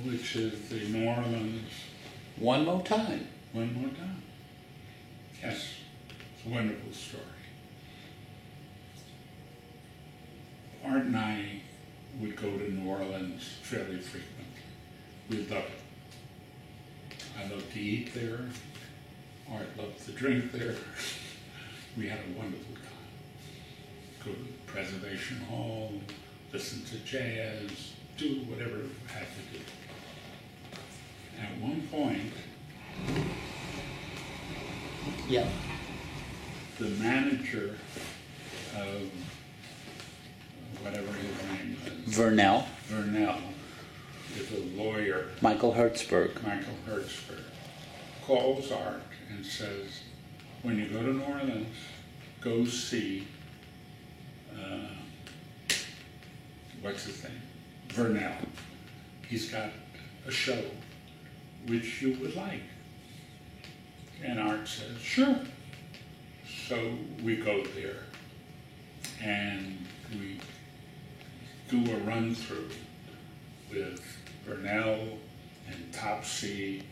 which is the New Orleans. One More Time. One More Time. Yes, it's a wonderful story. Art and I would go to New Orleans fairly frequently. We loved it. I loved to eat there. Art loved to drink there. We had a wonderful time. Go to the Preservation Hall, listen to jazz, do whatever we had to do. At one point, Yeah. the manager of whatever his name is, Vernell. Vernell, is a lawyer, Michael Hertzberg. Michael Hertzberg, calls Art and says, when you go to New Orleans, go see, what's his name? Vernell. He's got a show which you would like. And Art says, sure. So we go there and we do a run through with Vernell and Topsy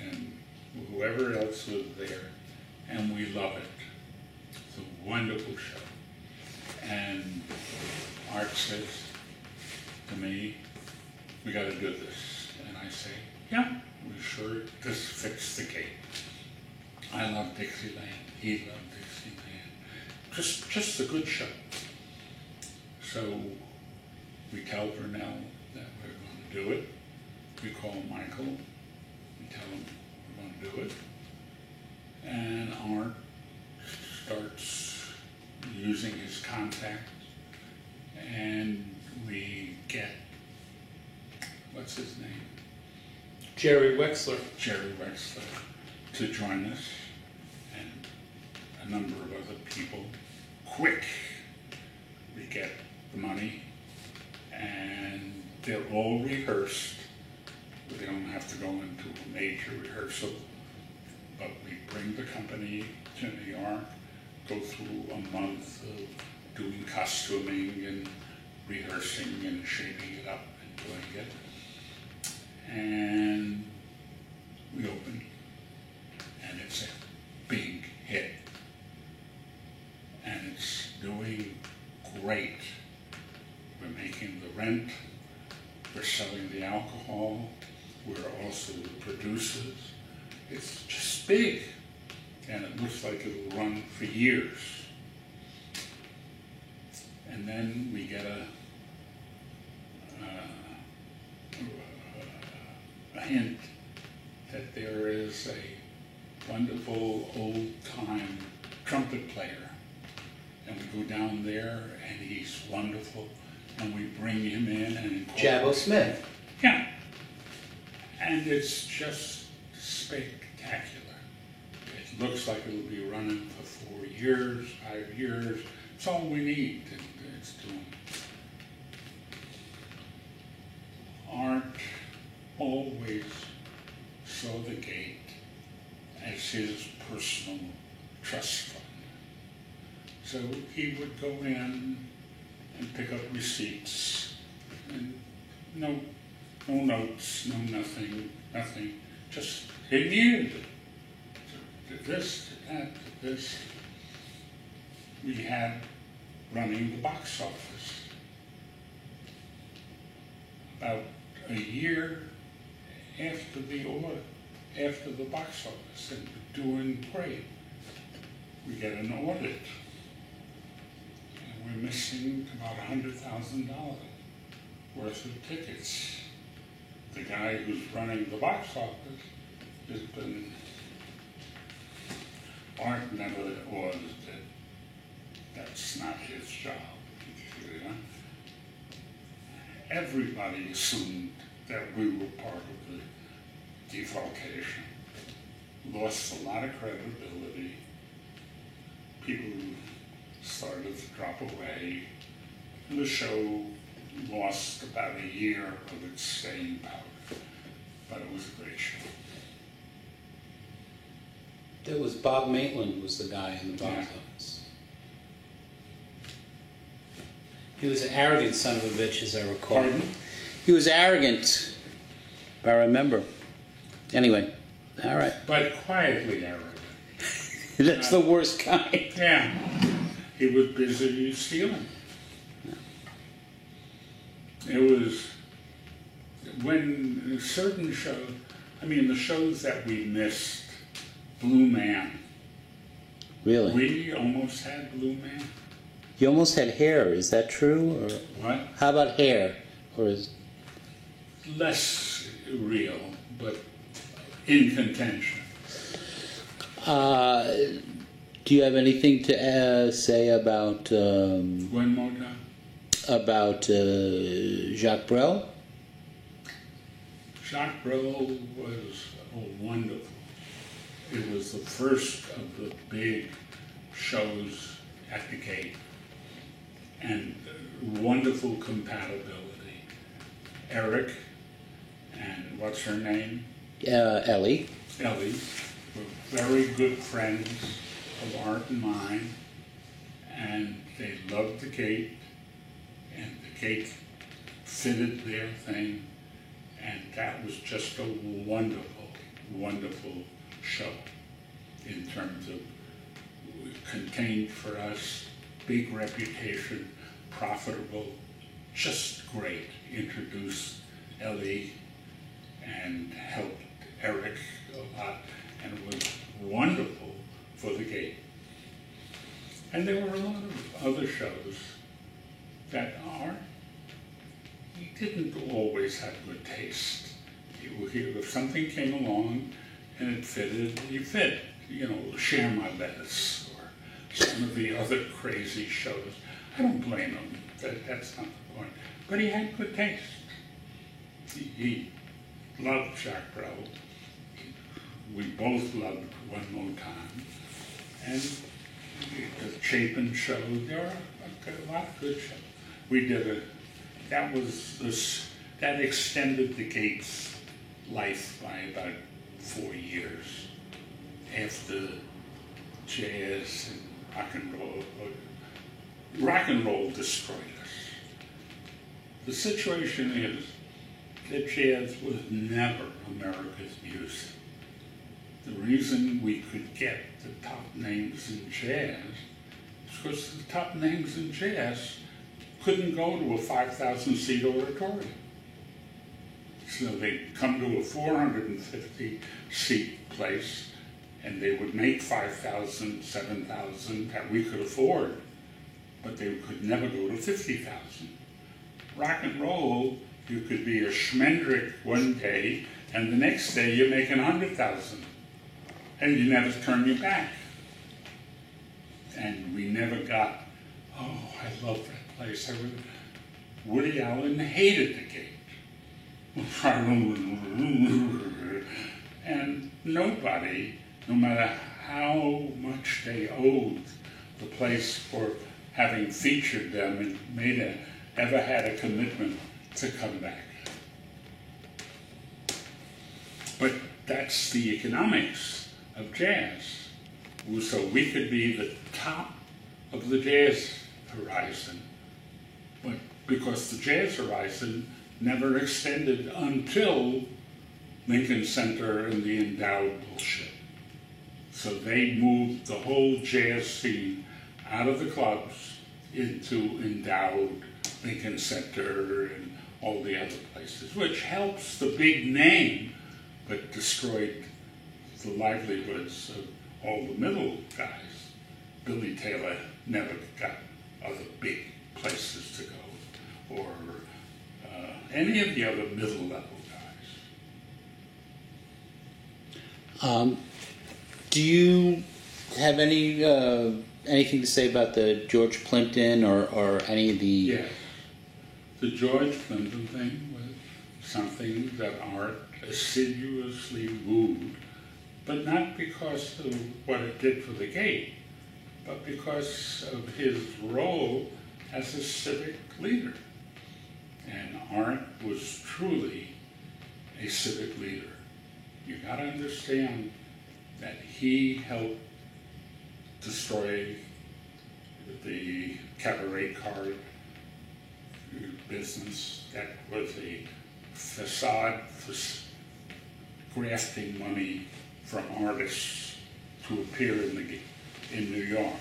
and whoever else was there, and we love it. It's a wonderful show. And Art says to me, we got to do this. And I say, yeah, we sure, this fits the cake. I love Dixieland, he loved Dixieland. Just a good show. So we tell Vernell that we're going to do it. We call Michael, we tell him we're going to do it. And Art starts using his contacts, and we get, what's his name? Jerry Wexler. Jerry Wexler to join us, and a number of other people. Quick, we get the money, and they're all rehearsed. They don't have to go into a major rehearsal, but we bring the company to New York, go through a month of doing costuming and rehearsing and shaping it up and doing it. And we open, and it's a big hit. And it's doing great. We're making the rent, we're selling the alcohol, we're also the producers. It's just big, and it looks like it'll run for years. And then we get a hint that there is a wonderful old-time trumpet player. And we go down there, and he's wonderful, and we bring him in and Jabbo Smith. Yeah. And it's just spectacular. It looks like it'll be running for 4 years, 5 years. It's all we need, and it's doing. Art always saw the gate as his personal trust fund. So he would go in and pick up receipts, and no notes, no nothing, just he needed it. So did this, did that, did this. We had running the box office. About a year after the box office, and doing great, we get an audit. And we're missing about $100,000 worth of tickets. The guy who's running the box office has been, Art never audited it. That's not his job. You know? Everybody assumed that we were part of the defalcation. Lost a lot of credibility. People started to drop away. And the show lost about a year of its staying power. But it was a great show. There was Bob Maitland was the guy in the box office. He was an arrogant son of a bitch, as I recall. Pardon? He was arrogant. I remember. Anyway, all right. but quietly arrogant. That's the worst kind. Yeah, he was busy stealing. It was when certain shows, I mean, the shows that we missed, Blue Man. Really? We almost had Blue Man. You almost had hair. Is that true? Or What? how about hair? Or is Less real, but in contention. do you have anything to say about One more time. Jacques Brel? Jacques Brel was wonderful. It was the first of the big shows at the Cape, and wonderful compatibility. Eric and what's her name? Ellie. Ellie were very good friends of Art and mine, and they loved the Cape, and the Cape fitted their thing, and that was just a wonderful, wonderful show in terms of contained for us, big reputation, profitable, just great. Introduced Ellie and helped Eric a lot, and it was wonderful for the Cape. And there were a lot of other shows that he didn't always have good taste. If something came along and it fitted, he fit. You know, Share My Lettuce or some of the other crazy shows. I don't blame him. That's not the point. But he had good taste. He loved Jacques Brel. We both loved One More Time. And the Chapin show, there were a lot of good shows. We did that extended the Gates' life by about 4 years after jazz and rock and roll. Rock and roll destroyed us. The situation is that jazz was never America's music. The reason we could get the top names in jazz is because the top names in jazz couldn't go to a 5,000-seat auditorium. So they'd come to a 450-seat place, and they would make 5,000, 7,000 that we could afford, but they could never go to 50,000. Rock and roll, you could be a Schmendrick one day, and the next day you're making 100,000, and you never turn your back. And we never got, oh, I love that place. Woody Allen hated the Cape. And nobody, no matter how much they owed the place for having featured them and ever had a commitment to come back. But that's the economics of jazz. So we could be the top of the jazz horizon, but because the jazz horizon never extended until Lincoln Center and the endowed bullshit. So they moved the whole jazz scene out of the clubs into endowed Lincoln Center and all the other places, which helps the big name, but destroyed the livelihoods of all the middle guys. Billy Taylor never got other big places to go, or any of the other middle level guys. Do you have anything to say about the George Plimpton or any of the? Yeah, the George Plimpton thing was something that Art assiduously wooed, but not because of what it did for the Cape, but because of his role as a civic leader. And Art was truly a civic leader. You gotta understand that he helped destroy the cabaret card business that was a facade grafting money from artists to appear in New York.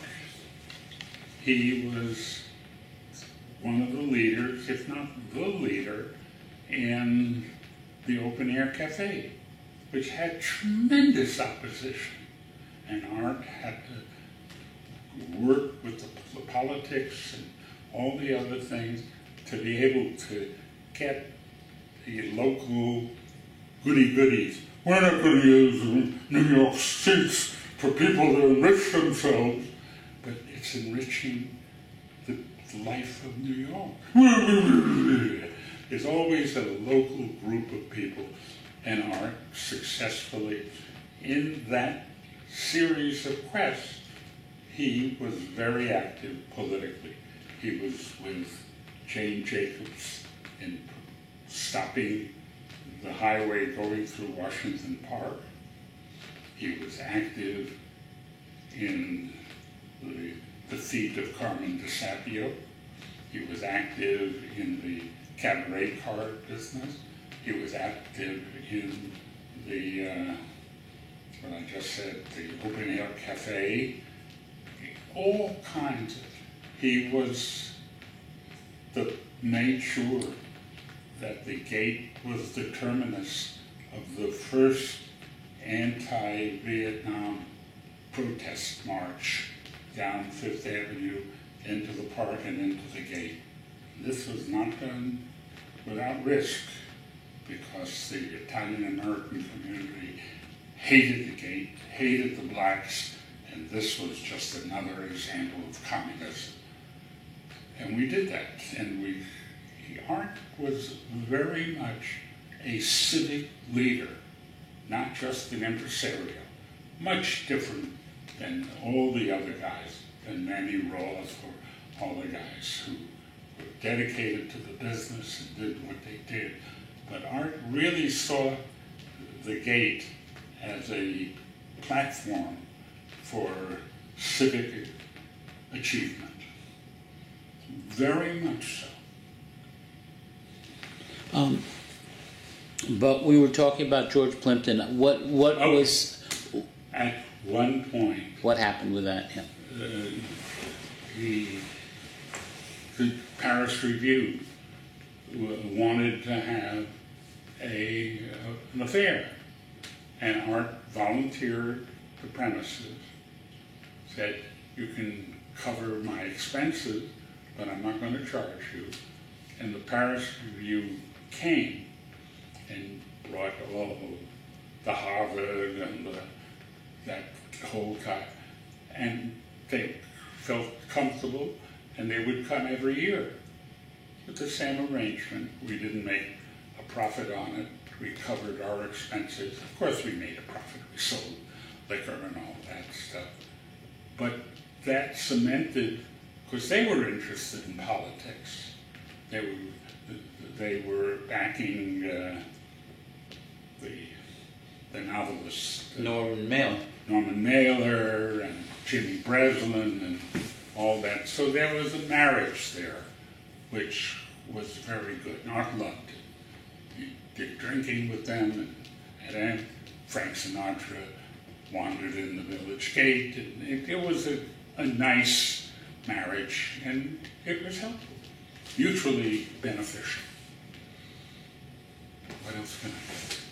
He was one of the leaders, if not the leader, in the Open Air Cafe, which had tremendous opposition. And Art had to work with the politics and all the other things to be able to get the local goody-goodies. We're not going to use New York seats for people to enrich themselves, but it's enriching the life of New York. There's always a local group of people, and Art successfully, in that series of quests, he was very active politically. He was with Jane Jacobs in stopping the highway going through Washington Park. He was active in the feat of Carmen DeSapio. He was active in the cabaret car business. He was active in the, what I just said, the Open Air Cafe. All kinds of, he made sure that the Gate was the terminus of the first anti-Vietnam protest march down Fifth Avenue into the park and into the Gate. This was not done without risk, because the Italian-American community hated the Gate, hated the blacks, and this was just another example of communism. And we did that, and Art was very much a civic leader, not just an impresario, much different than all the other guys, than Manny Roth or all the guys who were dedicated to the business and did what they did. But Art really saw the Gate as a platform for civic achievement. Very much so. But we were talking about George Plimpton. What Oh. was... At one point, What happened with that? Yeah. The Paris Review wanted to have an affair, and Art volunteered the premises, said, you can cover my expenses, but I'm not going to charge you. And the Paris Review came and brought all the Harvard and that whole guy, and they felt comfortable, and they would come every year with the same arrangement. We didn't make a profit on it. We covered our expenses. Of course we made a profit. We sold liquor and all that stuff. But that cemented, because they were interested in politics. They were backing the novelists. Norman Mailer. Norman Mailer and Jimmy Breslin and all that. So there was a marriage there, which was very good. And Art loved it. He did drinking with them, and then Frank Sinatra wandered in the Village Gate. And it was a nice marriage, and it was helpful, mutually beneficial. What else can I say?